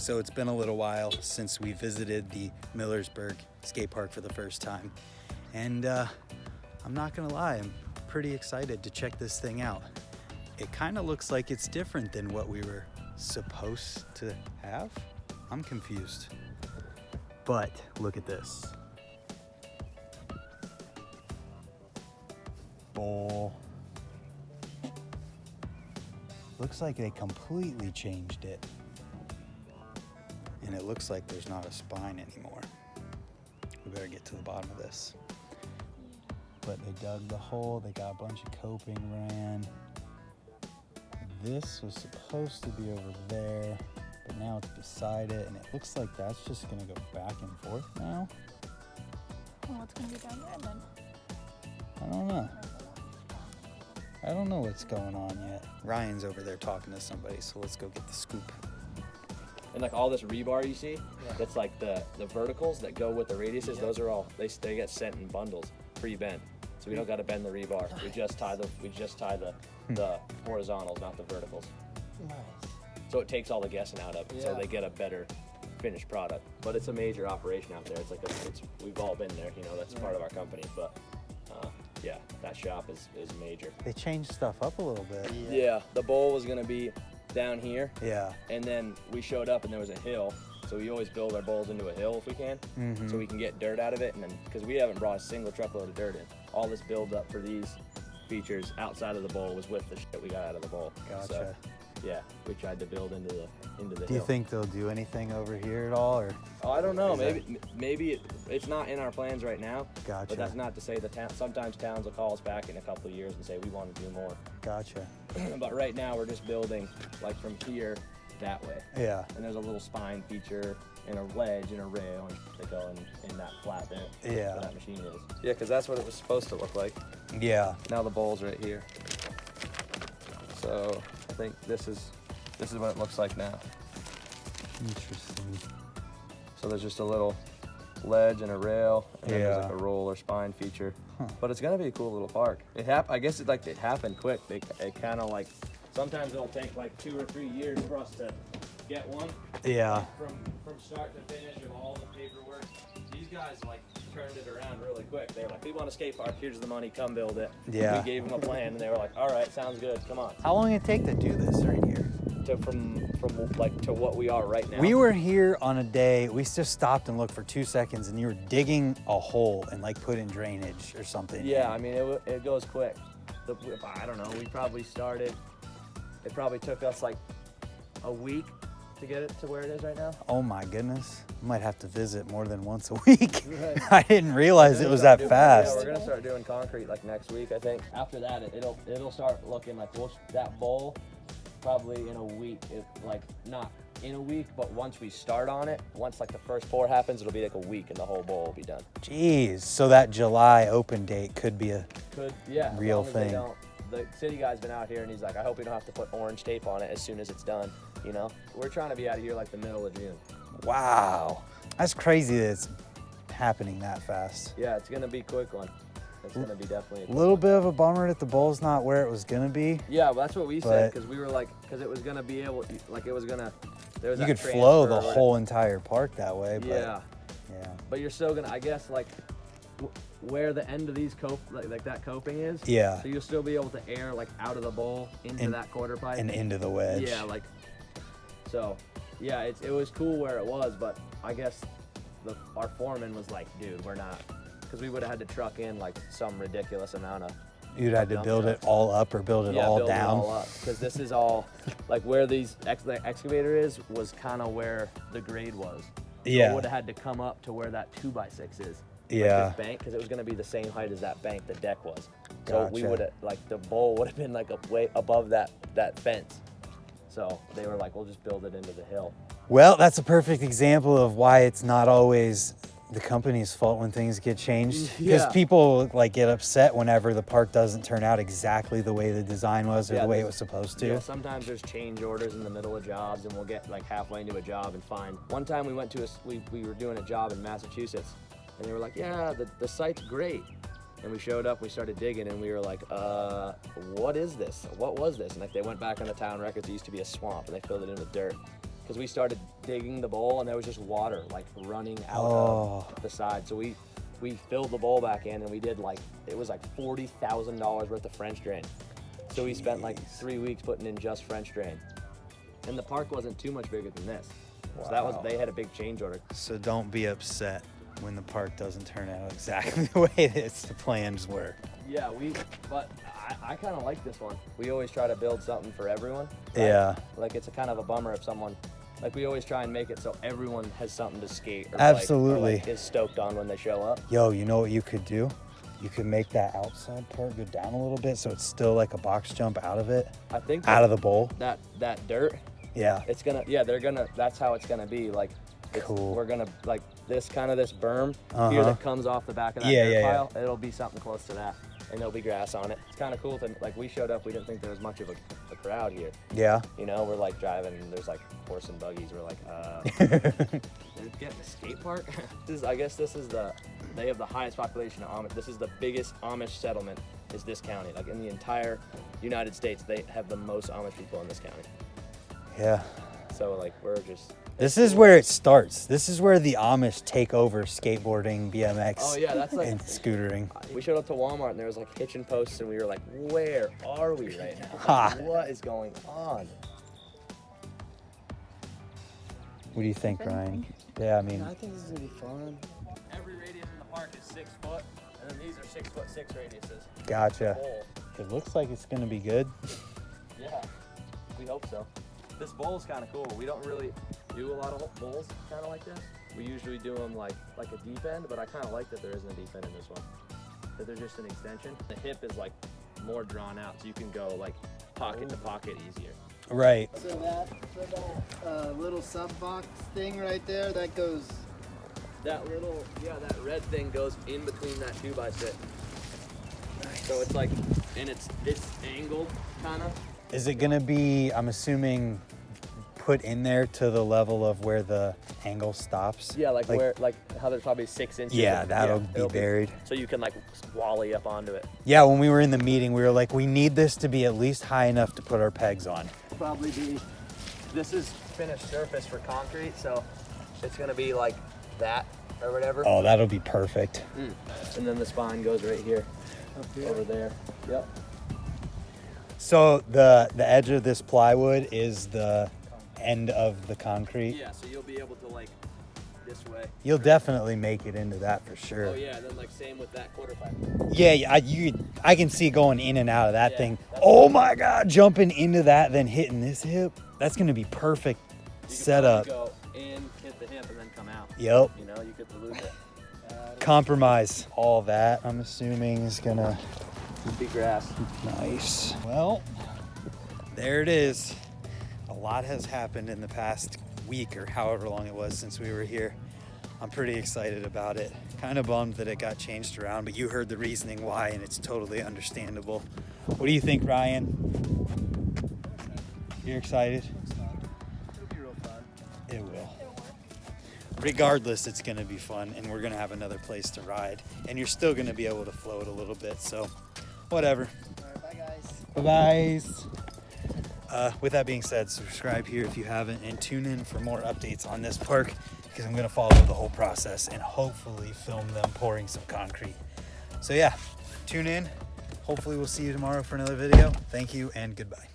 So it's been a little while since we visited the Millersburg Skatepark for the first time. And I'm not gonna lie, I'm pretty excited to check this thing out. It kind of looks like it's different than what we were supposed to have. I'm confused. But look at this. Bowl. Looks like they completely changed it. And it looks like there's not a spine anymore. We better get to the bottom of this. But they dug the hole, they got a bunch of coping ran. This was supposed to be over there, but now it's beside it, and it looks like that's just gonna go back and forth now. Well, what's gonna be down there then? I don't know. I don't know what's going on yet. Ryan's over there talking to somebody, so let's go get the scoop. And like all this rebar you see, that's like the verticals that go with the radiuses, those are all, they get sent in bundles, pre-bent. So we don't got to bend the rebar. We just tie the horizontals, not the verticals. Nice. So it takes all the guessing out of it. So they get a better finished product. But it's a major operation out there. It's like we've all been there, you know, that's part of our company. But yeah, that shop is major. They changed stuff up a little bit. Yeah, the bowl was gonna be down here. Yeah. And then we showed up and there was a hill. So we always build our bowls into a hill if we can, so we can get dirt out of it. And then, because we haven't brought a single truckload of dirt in, all this build up for these features outside of the bowl was with the shit we got out of the bowl. Gotcha. So, yeah, we tried to build into the hill. Do you think they'll do anything over here at all, or? Oh, I don't know. Maybe it's not in our plans right now. Gotcha. But that's not to say sometimes towns will call us back in a couple of years and say we want to do more. Gotcha. But right now we're just building like from here that way. Yeah. And there's a little spine feature and a ledge and a rail and they go in that flat there. Yeah. Where that machine is. Yeah, because that's what it was supposed to look like. Yeah. Now the bowl's right here. So I think this is what it looks like now. Interesting. So there's just a little ledge and a rail, and then there's Yeah. like a roll or spine feature. Huh. But it's gonna be a cool little park. I guess it happened quick. It kind of like, sometimes it'll take like 2 or 3 years for us to get one. Yeah. From start to finish of all the paperwork. These guys like turned it around really quick. They were like, we want a skate park, here's the money, come build it. Yeah. We gave them a plan and they were like, all right, sounds good, come on. How long did it take to do this right here? To what we are right now. We were here on a day, we just stopped and looked for 2 seconds, and you were digging a hole and like put in drainage or something. Yeah, I mean, it goes quick. I don't know, we probably started, it probably took us like a week to get it to where it is right now. Oh my goodness. I might have to visit more than once a week. Right. I didn't realize it was that fast. Yeah, we're gonna start doing concrete like next week, I think. After that, it'll start looking like that bowl probably in a week. Like not in a week, but once we start on it, once like the first pour happens, it'll be like a week and the whole bowl will be done. Jeez, so that July open date could be a real as long as thing. The city guy's been out here and he's like, I hope we don't have to put orange tape on it as soon as it's done, you know? We're trying to be out of here like the middle of June. Wow. That's crazy that it's happening that fast. Yeah, it's gonna be a quick one. It's gonna be definitely a quick Little one. bit of a bummer that the bowl's not where it was gonna be. Yeah, well, that's what we said, But- because we were like, because it was gonna be able, like it was gonna, there was You that could flow transfer the or whole entire park that way, but yeah, yeah. but you're still gonna, I guess, like where the end of these like that coping is. Yeah. So you'll still be able to air like out of the bowl into that quarter pipe. And into the wedge. Yeah, like, so, yeah, it was cool where it was, but I guess our foreman was like, dude, we're not, because we would have had to truck in like some ridiculous amount of. You'd had to dump build it trucks. all up or build it all build down. it all up, because this is all, like where the excavator is was kind of where the grade was. So Yeah. it would have had to come up to where that 2x6 is. Yeah. Like this bank, because it was going to be the same height as that bank the deck was. So we Gotcha. would have, like the bowl would have been like way above that fence. So they were like, we'll just build it into the hill. Well, that's a perfect example of why it's not always the company's fault when things get changed. Because Yeah. people like get upset whenever the park doesn't turn out exactly the way the design was or Yeah, the way it there's- was supposed to. Yeah, sometimes there's change orders in the middle of jobs, and we'll get like halfway into a job and find. One time we went to we were doing a job in Massachusetts, and they were like, yeah, the site's great. And we showed up, we started digging, and we were like, what is this? What was this? And like they went back on the town records, it used to be a swamp, and they filled it in with dirt. because we started digging the bowl and there was just water like running out of the side. So we filled the bowl back in and we did like, it was like $40,000 worth of French drain. So we spent like 3 weeks putting in just French drain. And the park wasn't too much bigger than this. Wow. So that was, they had a big change order. So don't be upset when the park doesn't turn out exactly the way the plans were. Yeah, but I kind of like this one. We always try to build something for everyone. Right? Yeah. Like it's a kind of a bummer if someone, like we always try and make it so everyone has something to skate. Or Absolutely. Like is stoked on when they show up. Yo, you know what you could do? You could make that outside part go down a little bit so it's still like a box jump out of it. I think out of the bowl. That dirt. Yeah. It's gonna, that's how it's gonna be. Like, cool. We're gonna, like, this berm here that comes off the back of that dirt pile, it'll be something close to that. And there'll be grass on it. It's kind of cool. Like, we showed up, we didn't think there was much of a crowd here. Yeah. You know, we're like driving, and there's like horse and buggies. We're like, they're getting a skate park? I guess they have the highest population of Amish. This is the biggest Amish settlement, is this county. Like, in the entire United States, they have the most Amish people in this county. Yeah. So, like, we're just... This is where it starts. This is where the Amish take over skateboarding, BMX, oh, yeah, that's like, and scootering. We showed up to Walmart and there was like hitching posts and we were like, where are we right now? Ha. What is going on? What do you think, Ryan? Yeah, I mean, I think this is gonna be fun. Every radius in the park is 6 foot, and then these are 6'6" radiuses. gotcha. It looks like it's gonna be good. Yeah, we hope so. This bowl is kind of cool. We don't really do a lot of bowls kind of like this. We usually do them like a deep end, but I kind of like that there isn't a deep end in this one. That there's just an extension. The hip is like more drawn out, so you can go like pocket to pocket easier. Right. So that little sub box thing right there, that goes. That little, that red thing goes in between that 2x6. Nice. So it's like, and it's angled kind of. Is it gonna be, I'm assuming, put in there to the level of where the angle stops? Yeah, like where, like how there's probably 6 inches. Yeah, that'll be buried. So you can like wally up onto it. Yeah, when we were in the meeting, we were like, we need this to be at least high enough to put our pegs on. Probably be, this is finished surface for concrete, so it's gonna be like that or whatever. Oh, that'll be perfect. And then the spine goes right here, over there. Yep. So the edge of this plywood is the end of the concrete. Yeah, so you'll be able to like this way. You'll definitely make it into that for sure. Oh yeah, and then like same with that quarter pipe. Yeah, I can see going in and out of that thing. Oh my God, jumping into that, then hitting this hip. That's gonna be perfect setup. Go in, hit the hip, and then come out. Yep. You know, you could lose it. Compromise. All that, I'm assuming, is gonna be grass. Nice. Well, there it is. A lot has happened in the past week or however long it was since we were here. I'm pretty excited about it. Kind of bummed that it got changed around, but you heard the reasoning why, and it's totally understandable. What do you think, Ryan? You're excited? It'll be real fun. It will. Regardless, it's going to be fun, and we're going to have another place to ride, and you're still going to be able to float a little bit, so whatever. All right, bye guys. Bye-byes. With that being said, subscribe here if you haven't, and tune in for more updates on this park, because I'm going to follow the whole process and hopefully film them pouring some concrete. So yeah, tune in. Hopefully we'll see you tomorrow for another video. Thank you and goodbye.